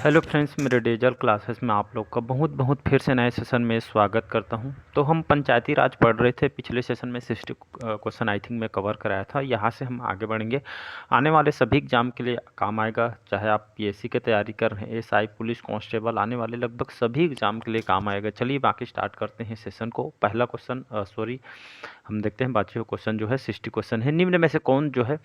Hello friends, मेरे digital classes में आप लोग का बहुत बहुत फिर से नए सेशन में स्वागत करता हूं। तो हम पंचायती राज पढ़ रहे थे। पिछले सेशन में 60 क्वेश्चन आई थिंक मैं कवर कराया था। यहाँ से हम आगे बढ़ेंगे। आने वाले सभी एग्जाम के लिए काम आएगा, चाहे आप पीएससी की तैयारी कर रहे हैं, एसआई, पुलिस कांस्टेबल, आने वाले लगभग सभी एग्जाम के लिए काम आएगा। चलिए बाकी स्टार्ट करते हैं सेशन को। पहला क्वेश्चन हम देखते हैं। बाकी क्वेश्चन जो है 60 क्वेश्चन है। निम्न में से कौन जो है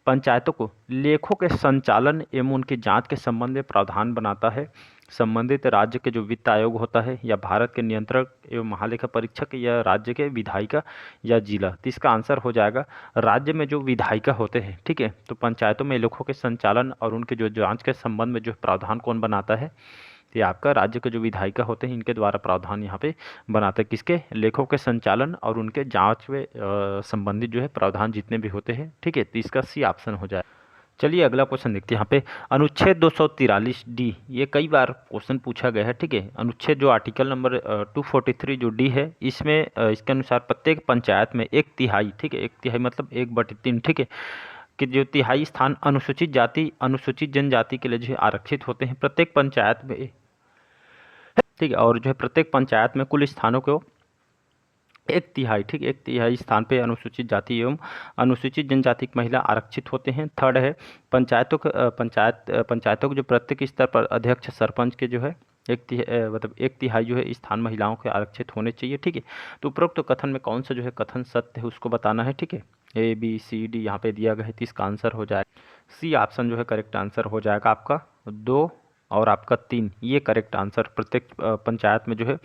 पंचायतों को लेखों के संचालन एवं उनकी जांच के संबंध में प्रावधान बनाता है? संबंधित राज्य के जो वित्त आयोग होता है, या भारत के नियंत्रक एवं महालेखा परीक्षक, या राज्य के विधायिका, या जिला? तो इसका आंसर हो जाएगा राज्य में जो विधायिका होते हैं। ठीक है, तो पंचायतों में लेखों के संचालन और उनके जो जांच के संबंध में जो प्रावधान कौन बनाता है? तो ये आपका राज्य के जो विधायिका होते हैं, इनके द्वारा प्रावधान यहाँ पे बनाते हैं। किसके? लेखों के संचालन और उनके जांच में संबंधित जो है प्रावधान जितने भी होते हैं। ठीक है, तो इसका सी ऑप्शन हो जाए। चलिए अगला क्वेश्चन देखते हैं। यहाँ पे अनुच्छेद 243 डी, ये कई बार क्वेश्चन पूछा गया है। ठीक है, अनुच्छेद जो आर्टिकल नंबर 243 जो डी है, इसमें इसके अनुसार प्रत्येक पंचायत में 1/3, ठीक है, 1/3 मतलब 1/3, ठीक है, कि जो तिहाई स्थान अनुसूचित जाति अनुसूचित जनजाति के लिए जो है आरक्षित होते हैं प्रत्येक पंचायत में। ठीक है, और जो है प्रत्येक पंचायत में कुल स्थानों को 1/3, ठीक, 1/3 स्थान पे अनुसूचित जाति एवं अनुसूचित जनजाति की महिला आरक्षित होते हैं। थर्ड है पंचायतों के जो प्रत्येक स्तर पर अध्यक्ष सरपंच के जो है 1/3 जो है स्थान महिलाओं के आरक्षित होने चाहिए। ठीक है, तो उपरोक्त कथन में कौन सा जो है कथन सत्य है उसको बताना है। ठीक है, ABCD यहाँ पे दिया गया है, तो इसका आंसर हो जाएगा सी ऑप्शन जो है करेक्ट आंसर हो जाएगा आपका। 2 और आपका 3 ये करेक्ट आंसर। प्रत्येक पंचायत में जो है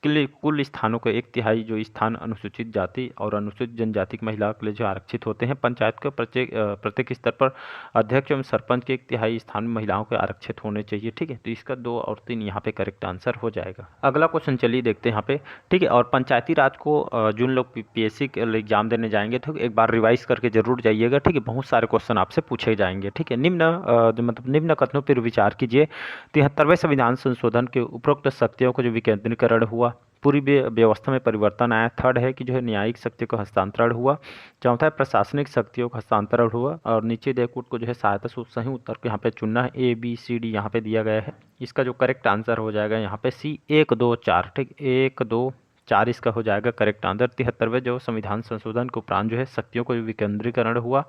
कुल स्थानों के 1/3 जो स्थान अनुसूचित जाति और अनुसूचित जनजाति की महिलाओं के लिए जो आरक्षित होते हैं। पंचायत के प्रत्येक स्तर पर अध्यक्ष एवं सरपंच के 1/3 स्थान में महिलाओं के आरक्षित होने चाहिए। ठीक है, तो इसका 2 और 3 यहाँ पे करेक्ट आंसर हो जाएगा। अगला क्वेश्चन चलिए देखते हैं यहाँ पे। ठीक है, और पंचायती राज को जिन लोग पीएससी के एग्जाम देने जाएंगे तो एक बार रिवाइज करके जरूर जाइएगा। ठीक है, बहुत सारे क्वेश्चन आपसे पूछे जाएंगे। ठीक है, निम्न कथनों पर विचार कीजिए। 73वें संविधान संशोधन के उपरोक्त शक्तियों का जो विकेंद्रीकरण हुआ, पूरी व्यवस्था में परिवर्तन आया। थर्ड है कि जो है न्यायिक शक्ति का हस्तांतरण हुआ। चौथा है प्रशासनिक शक्तियों का हस्तांतरण हुआ। और नीचे दे कूट को जो है सहायता से सही उत्तर को यहाँ पे चुनना है। ABCD यहाँ पे दिया गया है। इसका जो करेक्ट आंसर हो जाएगा यहाँ पे C 1 2 4। ठीक, 1 2 4 इसका हो जाएगा करेक्ट आंसर। 73वें जो संविधान संशोधन के उपरांत जो है शक्तियों को विकेंद्रीकरण हुआ,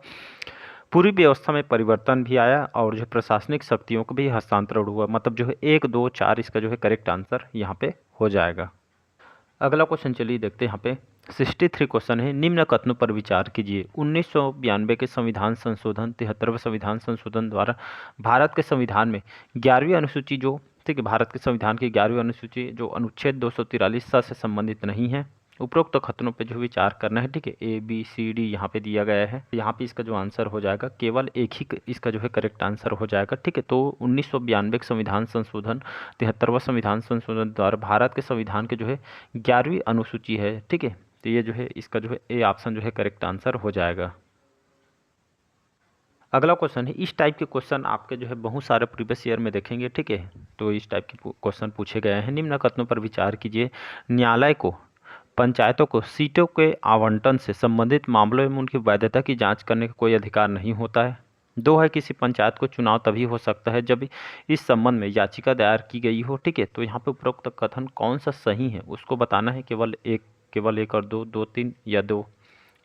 पूरी व्यवस्था में परिवर्तन भी आया, और जो प्रशासनिक शक्तियों को भी हस्तांतरण हुआ। मतलब जो है 1 2 4 इसका जो है करेक्ट आंसर यहाँ पे हो जाएगा। अगला क्वेश्चन चलिए देखते हैं। यहाँ पे 63 क्वेश्चन है। निम्न कथनों पर विचार कीजिए। 1992 के संविधान संशोधन 73वें संविधान संशोधन द्वारा भारत के संविधान में 11वीं अनुसूची जो, ठीक है, भारत के संविधान की 11वीं अनुसूची जो अनुच्छेद 243 से संबंधित नहीं है। उपरोक्त कथनों पे जो विचार करना है। ठीक है, ABCD यहाँ पे दिया गया है। यहाँ पे इसका जो आंसर हो जाएगा केवल एक ही इसका जो है करेक्ट आंसर हो जाएगा। ठीक है, तो 1992 के संविधान संशोधन 73वां संविधान संशोधन द्वारा भारत के संविधान के जो है 11वीं अनुसूची है। ठीक है, तो ये जो है इसका जो है ए ऑप्शन जो है करेक्ट आंसर हो जाएगा। अगला क्वेश्चन है। इस टाइप के क्वेश्चन आपके जो है बहुत सारे प्रीवियस ईयर में देखेंगे। ठीक है, तो इस टाइप के क्वेश्चन पूछे गए हैं। निम्न कथनों पर विचार कीजिए। न्यायालय को पंचायतों को सीटों के आवंटन से संबंधित मामलों में उनकी वैधता की जांच करने का कोई अधिकार नहीं होता है। 2 है किसी पंचायत को चुनाव तभी हो सकता है जब इस संबंध में याचिका दायर की गई हो। ठीक है, तो यहाँ पे उपरोक्त कथन कौन सा सही है उसको बताना है। केवल एक और 2, 2 3 या 2?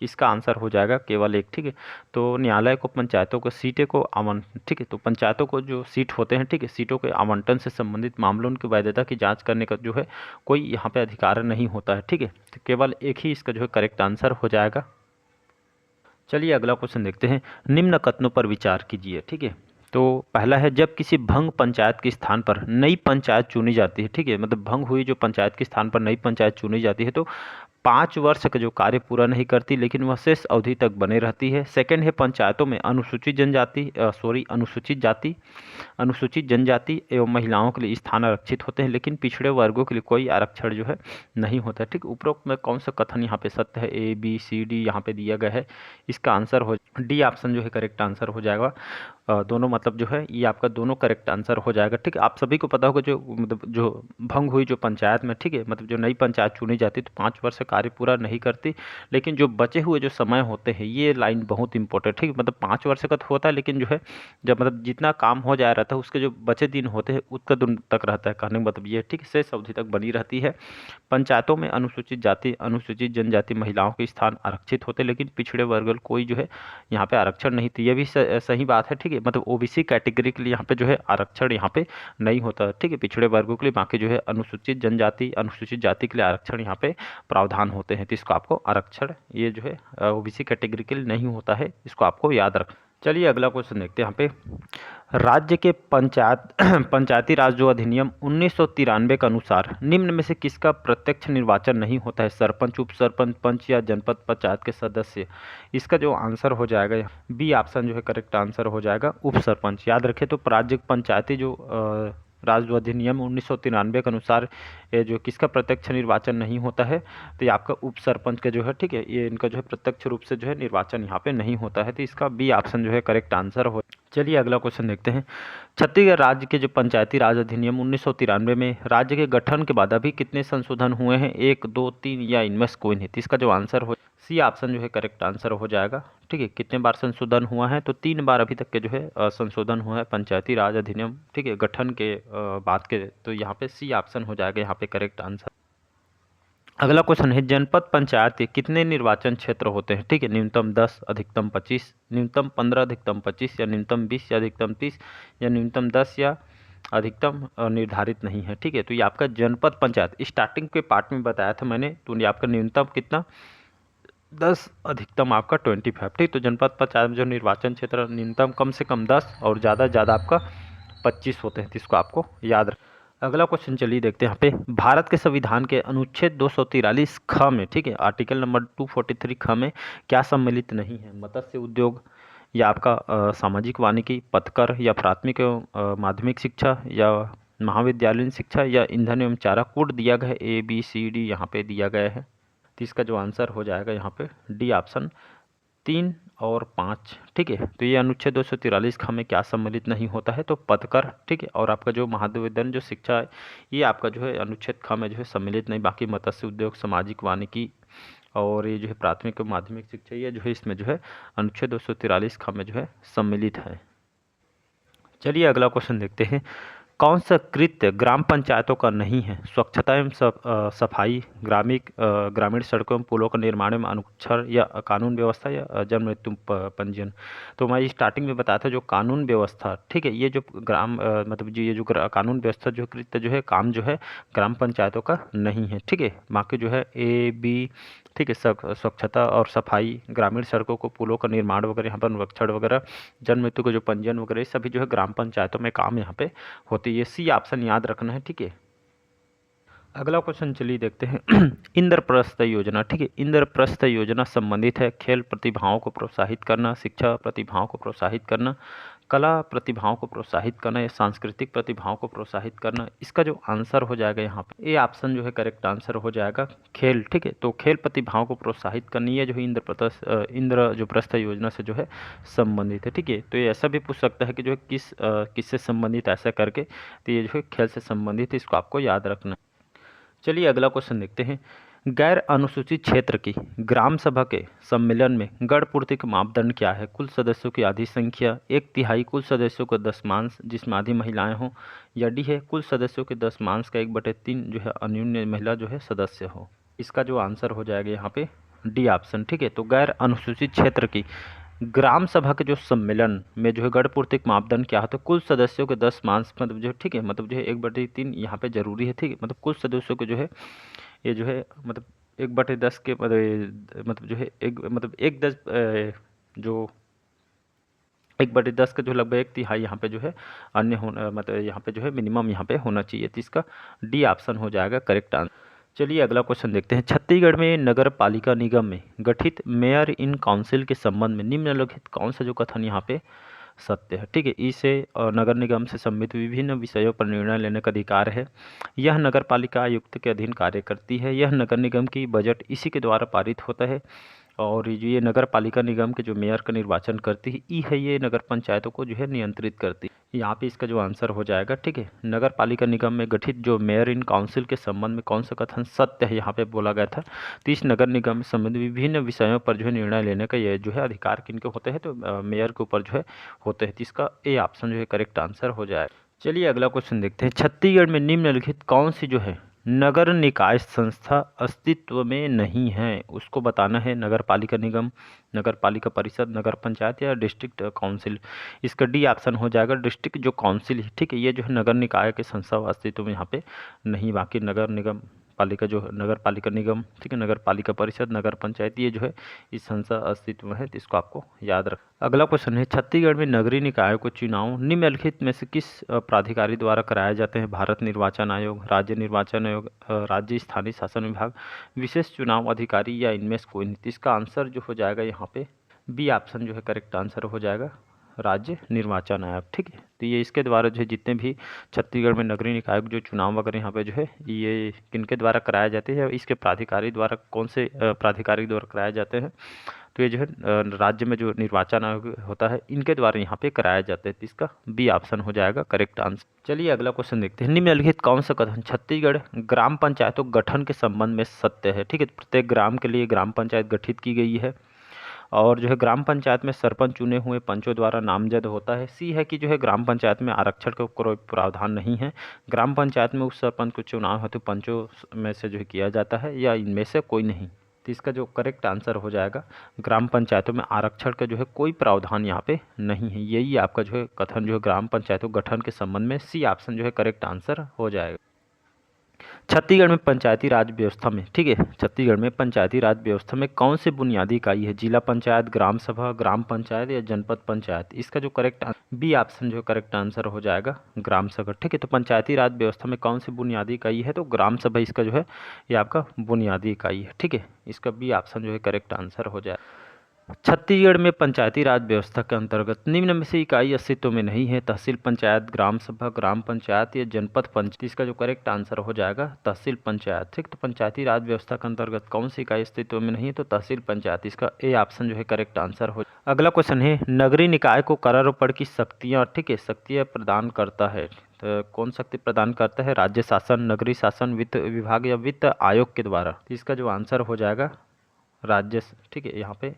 इसका आंसर हो जाएगा केवल एक। ठीक है, तो न्यायालय को पंचायतों को सीटें को ठीक है, तो पंचायतों को जो सीट होते हैं, ठीक है, सीटों के आवंटन से संबंधित मामलों की वैधता की जांच करने का जो है कोई यहाँ पे अधिकार नहीं होता है। ठीक है, तो केवल एक ही इसका जो है करेक्ट आंसर हो जाएगा। चलिए अगला क्वेश्चन देखते हैं। निम्न कथनों पर विचार कीजिए। ठीक है, तो पहला है जब किसी भंग पंचायत के स्थान पर नई पंचायत चुनी जाती है। ठीक है, मतलब भंग हुई जो पंचायत के स्थान पर नई पंचायत चुनी जाती है तो 5 वर्ष का जो कार्य पूरा नहीं करती, लेकिन वह शेष अवधि तक बने रहती है। सेकंड है पंचायतों में अनुसूचित जनजाति एवं महिलाओं के लिए स्थान आरक्षित होते हैं, लेकिन पिछड़े वर्गों के लिए कोई आरक्षण जो है नहीं होता। ठीक, उपरोक्त में कौन सा कथन यहाँ पे सत्य है? ABCD यहाँ पे दिया गया है। इसका आंसर हो D ऑप्शन जो है करेक्ट आंसर हो जाएगा। दोनों मतलब जो है ये आपका दोनों करेक्ट आंसर हो जाएगा। ठीक है, आप सभी को पता होगा जो मतलब जो भंग हुई जो पंचायत में, ठीक है, मतलब जो नई पंचायत चुनी जाती तो 5 वर्ष से कार्य पूरा नहीं करती, लेकिन जो बचे हुए जो समय होते हैं ये लाइन बहुत इंपॉर्टेंट, ठीक है, मतलब 5 वर्ष का तो होता है, लेकिन जो है जब मतलब जितना काम हो जा रहा था उसके जो बचे दिन होते हैं उतना दिन तक रहता है, कहने का मतलब ये है, ठीक है, शेष अवधि तक बनी रहती है। पंचायतों में अनुसूचित जाति अनुसूचित जनजाति महिलाओं के स्थान आरक्षित होते, लेकिन पिछड़े वर्ग कोई जो है यहाँ पे आरक्षण नहीं थी, ये भी सही बात है, ठीक है, मतलब ओबीसी कैटेगरी के लिए यहाँ पे जो है आरक्षण यहाँ पे नहीं होता, ठीक है, पिछड़े वर्गों के लिए, बाकी जो है अनुसूचित जनजाति अनुसूचित जाति के लिए आरक्षण यहाँ पे प्रावधान होते हैं, तो इसको आपको आरक्षण ये जो है ओबीसी कैटेगरी के लिए नहीं होता है, इसको आपको याद रख। चलिए अगला क्वेश्चन देखते हैं यहाँ पे। राज्य के पंचायती राज जो अधिनियम 1993 के अनुसार निम्न में से किसका प्रत्यक्ष निर्वाचन नहीं होता है? सरपंच, उप सरपंच, पंच या जनपद पंचायत के सदस्य। इसका जो आंसर हो जाएगा बी ऑप्शन जो है करेक्ट आंसर हो जाएगा, उप सरपंच। याद रखें तो राज्य पंचायती जो राज अधिनियम 1993 के अनुसार ये जो किसका प्रत्यक्ष निर्वाचन नहीं होता है, तो ये आपका उप सरपंच का जो है, ठीक है, ये इनका जो है प्रत्यक्ष रूप से जो है निर्वाचन यहाँ पे नहीं होता है, तो इसका बी ऑप्शन जो है करेक्ट आंसर हो। चलिए अगला क्वेश्चन देखते हैं। छत्तीसगढ़ राज्य के जो पंचायती राज अधिनियम 1993 में राज्य के गठन के बाद अभी कितने संशोधन हुए हैं? 1, 2, 3 या इनमें से कोई नहीं? तो इसका जो आंसर हो सी ऑप्शन जो है करेक्ट आंसर हो जाएगा। ठीक है, कितने बार संशोधन हुआ है? तो 3 बार अभी तक के जो है संशोधन हुआ है पंचायती राज अधिनियम, ठीक है, गठन के बाद के, तो यहाँ पे सी ऑप्शन हो जाएगा यहाँ पे करेक्ट आंसर। अगला क्वेश्चन है, जनपद पंचायत के कितने निर्वाचन क्षेत्र होते हैं? ठीक है, न्यूनतम 10, अधिकतम 25, न्यूनतम 15, अधिकतम 25, या न्यूनतम 20 या अधिकतम 30, या न्यूनतम 10 या अधिकतम निर्धारित नहीं है। ठीक है, तो ये आपका जनपद पंचायत स्टार्टिंग के पार्ट में बताया था मैंने, तो ये आपका न्यूनतम कितना 10, अधिकतम आपका 25। ठीक, तो जनपद पंचायत में जो निर्वाचन क्षेत्र न्यूनतम कम से कम 10 और ज़्यादा से ज़्यादा आपका 25 होते हैं, तो इसको आपको याद रख। अगला क्वेश्चन चलिए देखते हैं यहाँ पे। भारत के संविधान के अनुच्छेद 243 ख में, ठीक है, आर्टिकल नंबर 243 ख में क्या सम्मिलित नहीं है? मत्स्य उद्योग, या आपका सामाजिक वानिकी, पथकर, या प्राथमिक एवं माध्यमिक शिक्षा, या महाविद्यालयीन शिक्षा, या ईंधन एवं चारा। कोड दिया गया है ए बी सी डी यहाँ पे दिया गया है, तो इसका जो आंसर हो जाएगा यहाँ पे डी ऑप्शन 3 और 5। ठीक है, तो ये अनुच्छेद 243 ख में क्या सम्मिलित नहीं होता है? तो पदकर, ठीक है, और आपका जो महाविद्यालय जो शिक्षा है ये आपका जो है अनुच्छेद ख में जो है सम्मिलित नहीं, बाकी मत्स्य उद्योग, सामाजिक वानिकी और ये जो है प्राथमिक और माध्यमिक शिक्षा ये जो है इसमें जो है अनुच्छेद 243 ख में जो है सम्मिलित है। चलिए अगला क्वेश्चन देखते हैं। कौन सा कृत्य ग्राम पंचायतों का नहीं है? स्वच्छता एवं सफाई, ग्रामीण सड़कों एवं पुलों का निर्माण एवं अनुच्छर, या कानून व्यवस्था, या जन्म मृत्यु पंजीयन। तो मैं स्टार्टिंग में बताया था जो कानून व्यवस्था, ठीक है, ये जो मतलब जो ये जो कानून व्यवस्था जो कृत्य जो है काम जो है ग्राम पंचायतों का नहीं है। ठीक है, बाकी जो है ए बी, ठीक है, स्वच्छता और सफाई, ग्रामीण सड़कों को पुलों का निर्माण वगैरह, यहाँ पर अनुरक्षण वगैरह, जन्म मृत्यु को जो पंजीयन वगैरह, ये सभी जो है ग्राम पंचायतों में काम यहाँ पे होती है। ये सी ऑप्शन याद रखना है। ठीक है, अगला क्वेश्चन चलिए देखते हैं। इंद्रप्रस्थ योजना, ठीक है, इंद्रप्रस्थ योजना संबंधित है खेल प्रतिभाओं को प्रोत्साहित करना, शिक्षा प्रतिभाओं को प्रोत्साहित करना, कला प्रतिभाओं को प्रोत्साहित करना, या सांस्कृतिक प्रतिभाओं को प्रोत्साहित करना। इसका जो आंसर हो जाएगा यहाँ पे ये ऑप्शन जो है करेक्ट आंसर हो जाएगा खेल। ठीक है, तो खेल प्रतिभाओं को प्रोत्साहित करनी है जो है इंद्र जो प्रस्थ योजना से जो है संबंधित है। ठीक है, तो ये ऐसा भी पूछ सकता है कि जो है किससे संबंधित, ऐसा करके, तो ये जो है खेल से संबंधित है, इसको आपको याद रखना। चलिए अगला क्वेश्चन देखते हैं। गैर अनुसूचित क्षेत्र की ग्राम सभा के सम्मेलन में गण पूर्ति का मापदंड क्या है? कुल सदस्यों की आधी संख्या, 1/3 कुल सदस्यों का दशमांश जिसमें आधी महिलाएं हों, या डी है कुल सदस्यों के दशमांश का 1/3 जो है अन्यून महिला जो है सदस्य हो। इसका जो आंसर हो जाएगा यहाँ पे डी ऑप्शन। ठीक है, तो गैर अनुसूचित क्षेत्र की ग्राम सभा के जो सम्मेलन में जो है गण पूर्ति का मापदंड क्या होता है? कुल सदस्यों के दशमांश, मतलब जो है, ठीक है, मतलब जो है 1/3 यहाँ पे जरूरी है। ठीक है, मतलब कुल सदस्यों के जो है ये जो है मतलब 1/10 के मतलब जो है एक दस जो 1/10 का जो लगभग 1/3 यहाँ पे जो है अन्य होना, मतलब यहाँ पे जो है मिनिमम यहाँ पे होना चाहिए, तो इसका डी ऑप्शन हो जाएगा करेक्ट आंसर। चलिए अगला क्वेश्चन देखते हैं। छत्तीसगढ़ में नगर पालिका निगम में गठित मेयर इन काउंसिल के संबंध में निम्नलिखित कौन सा जो कथन यहाँ पे सत्य है? ठीक है, इसे नगर निगम से संबंधित विभिन्न विषयों पर निर्णय लेने का अधिकार है। यह नगर पालिका आयुक्त के अधीन कार्य करती है। यह नगर निगम की बजट इसी के द्वारा पारित होता है। और ये नगर पालिका निगम के जो मेयर का निर्वाचन करती है, ई है ये नगर पंचायतों को जो है नियंत्रित करती है। यहाँ पे इसका जो आंसर हो जाएगा, ठीक है, नगर पालिका निगम में गठित जो मेयर इन काउंसिल के संबंध में कौन सा कथन सत्य है यहाँ पे बोला गया था। तो इस नगर निगम में संबंधित विभिन्न विषयों पर जो है निर्णय लेने का ये जो है अधिकार किनके होते हैं, तो मेयर के ऊपर जो है होते हैं। तो इसका ए ऑप्शन जो है करेक्ट आंसर हो जाएगा। चलिए अगला क्वेश्चन देखते हैं। छत्तीसगढ़ में निम्नलिखित कौन सी जो है नगर निकाय संस्था अस्तित्व में नहीं है, उसको बताना है। नगर पालिका निगम, नगर पालिका परिषद, नगर पंचायत या डिस्ट्रिक्ट काउंसिल। इसका डी ऑप्शन हो जाएगा डिस्ट्रिक्ट जो काउंसिल है, ठीक है, ये जो है नगर निकाय के संस्था अस्तित्व में यहाँ पे नहीं। बाकी नगर निगम पालिका जो नगर पालिका निगम, ठीक है, नगर पालिका परिषद, नगर पंचायत, ये जो है इस संस्था अस्तित्व में है। तो इसको आपको याद रख। अगला क्वेश्चन है, छत्तीसगढ़ में नगरीय निकायों को चुनाव निम्नलिखित में से किस प्राधिकारी द्वारा कराए जाते हैं? भारत निर्वाचन आयोग, राज्य निर्वाचन आयोग, राज्य स्थानीय शासन विभाग, विशेष चुनाव अधिकारी या इनमें से कोई नहीं। तो इसका आंसर जो हो जाएगा यहाँ पे बी ऑप्शन जो है करेक्ट आंसर हो जाएगा, राज्य निर्वाचन आयोग, ठीक है। तो ये इसके द्वारा जो है जितने भी छत्तीसगढ़ में नगरीय निकाय जो चुनाव वगैरह यहाँ पे जो है ये किनके द्वारा कराए जाते हैं, इसके प्राधिकारी द्वारा, कौन से प्राधिकारी द्वारा कराए जाते हैं? तो ये जो है राज्य में जो निर्वाचन आयोग होता है इनके द्वारा यहाँ पे कराया जाता है। तो इसका बी ऑप्शन हो जाएगा करेक्ट आंसर। चलिए अगला क्वेश्चन देखते हैं। निम्नलिखित कौन सा कथन छत्तीसगढ़ ग्राम पंचायतों गठन के संबंध में सत्य है? ठीक है, प्रत्येक ग्राम के लिए ग्राम पंचायत गठित की गई है और जो है ग्राम पंचायत में सरपंच चुने हुए पंचों द्वारा नामजद होता है। सी है कि जो है ग्राम पंचायत में आरक्षण का कोई प्रावधान नहीं है। ग्राम पंचायत में उस सरपंच को चुनाव हेतु पंचों में से जो है किया जाता है या इनमें से कोई नहीं। तो इसका जो करेक्ट आंसर हो जाएगा, ग्राम पंचायतों में आरक्षण का जो है कोई प्रावधान यहाँ पे नहीं है। यही आपका जो है कथन जो है ग्राम पंचायतों गठन के संबंध में सी ऑप्शन जो है करेक्ट आंसर हो जाएगा। छत्तीसगढ़ में पंचायती राज व्यवस्था में, ठीक है, छत्तीसगढ़ में पंचायती राज व्यवस्था में कौन सी बुनियादी इकाई है? जिला पंचायत, ग्राम सभा, ग्राम पंचायत या जनपद पंचायत? इसका जो करेक्ट बी ऑप्शन जो करेक्ट आंसर हो जाएगा, ग्राम सभा, ठीक है। तो पंचायती राज व्यवस्था में कौन सी बुनियादी इकाई है? तो ग्राम सभा इसका जो है ये आपका बुनियादी इकाई है, ठीक है। इसका बी ऑप्शन जो है करेक्ट आंसर हो जाएगा। छत्तीसगढ़ में पंचायती राज व्यवस्था के अंतर्गत निम्न में से इकाई अस्तित्व में नहीं है। तहसील पंचायत, ग्राम सभा, ग्राम पंचायत या जनपद पंचायत? इसका जो करेक्ट आंसर हो जाएगा तहसील पंचायत, ठीक। तो पंचायती राज व्यवस्था के अंतर्गत कौन सी इकाई अस्तित्व में नहीं है? तो तहसील पंचायत। इसका ए ऑप्शन जो है करेक्ट आंसर हो। अगला क्वेश्चन है, नगरीय निकाय को करारोपण की शक्तियाँ, ठीक है, शक्तियाँ प्रदान करता है। तो कौन शक्ति प्रदान करता है? राज्य शासन, नगरीय शासन, वित्त विभाग या वित्त आयोग के द्वारा? तो इसका जो आंसर हो जाएगा राज्य, ठीक है, यहाँ पे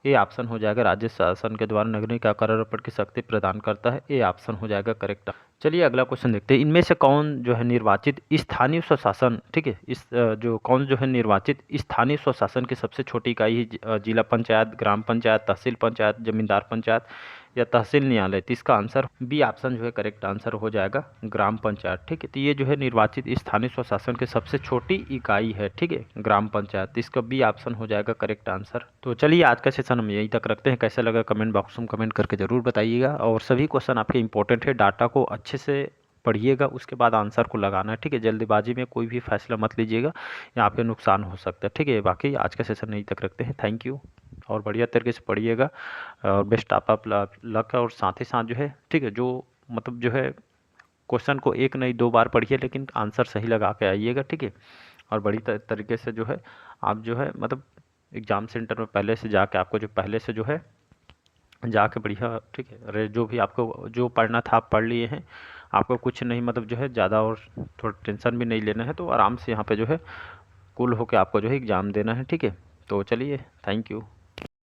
ए ऑप्शन हो जाएगा, राज्य शासन के द्वारा नगरीय का करारोपण की शक्ति प्रदान करता है। ए ऑप्शन हो जाएगा करेक्ट। चलिए अगला क्वेश्चन देखते हैं। इनमें से कौन जो है निर्वाचित स्थानीय स्वशासन, ठीक है, इस जो कौन जो है निर्वाचित स्थानीय स्वशासन की सबसे छोटी इकाई है? जिला पंचायत, ग्राम पंचायत, तहसील पंचायत, जमींदार पंचायत या तहसील न्यायालय? तो इसका आंसर बी ऑप्शन जो है करेक्ट आंसर हो जाएगा, ग्राम पंचायत, ठीक है। तो ये जो है निर्वाचित स्थानीय स्वशासन की सबसे छोटी इकाई है, ठीक है, ग्राम पंचायत। तो इसका बी ऑप्शन हो जाएगा करेक्ट आंसर। तो चलिए आज का सेशन हम यहीं तक रखते हैं। कैसा लगा कमेंट बॉक्स में कमेंट करके जरूर बताइएगा और सभी क्वेश्चन आपके इंपॉर्टेंट है। डाटा को अच्छे से पढ़िएगा, उसके बाद आंसर को लगाना है, ठीक है। जल्दबाजी में कोई भी फैसला मत लीजिएगा, यहाँ पे नुकसान हो सकता है, ठीक है। बाकी आज का सेशन यहीं तक रखते हैं। थैंक यू और बढ़िया तरीके से पढ़िएगा और बेस्ट आप लक है। और साथ ही साथ जो है, ठीक है, जो मतलब जो है क्वेश्चन को एक नहीं दो बार पढ़िए लेकिन आंसर सही लगा के आइएगा, ठीक है। और बड़ी तरीके से जो है आप जो है मतलब एग्ज़ाम सेंटर में पहले से जाके आपको जो पहले से जो है जाके बढ़िया, ठीक है, अरे जो भी आपको जो पढ़ना था आप पढ़ लिए हैं। आपको कुछ नहीं मतलब जो है ज़्यादा और थोड़ा टेंशन भी नहीं लेना है। तो आराम से यहाँ पे जो है कूल होके आपको जो है एग्ज़ाम देना है, ठीक है। तो चलिए, थैंक यू।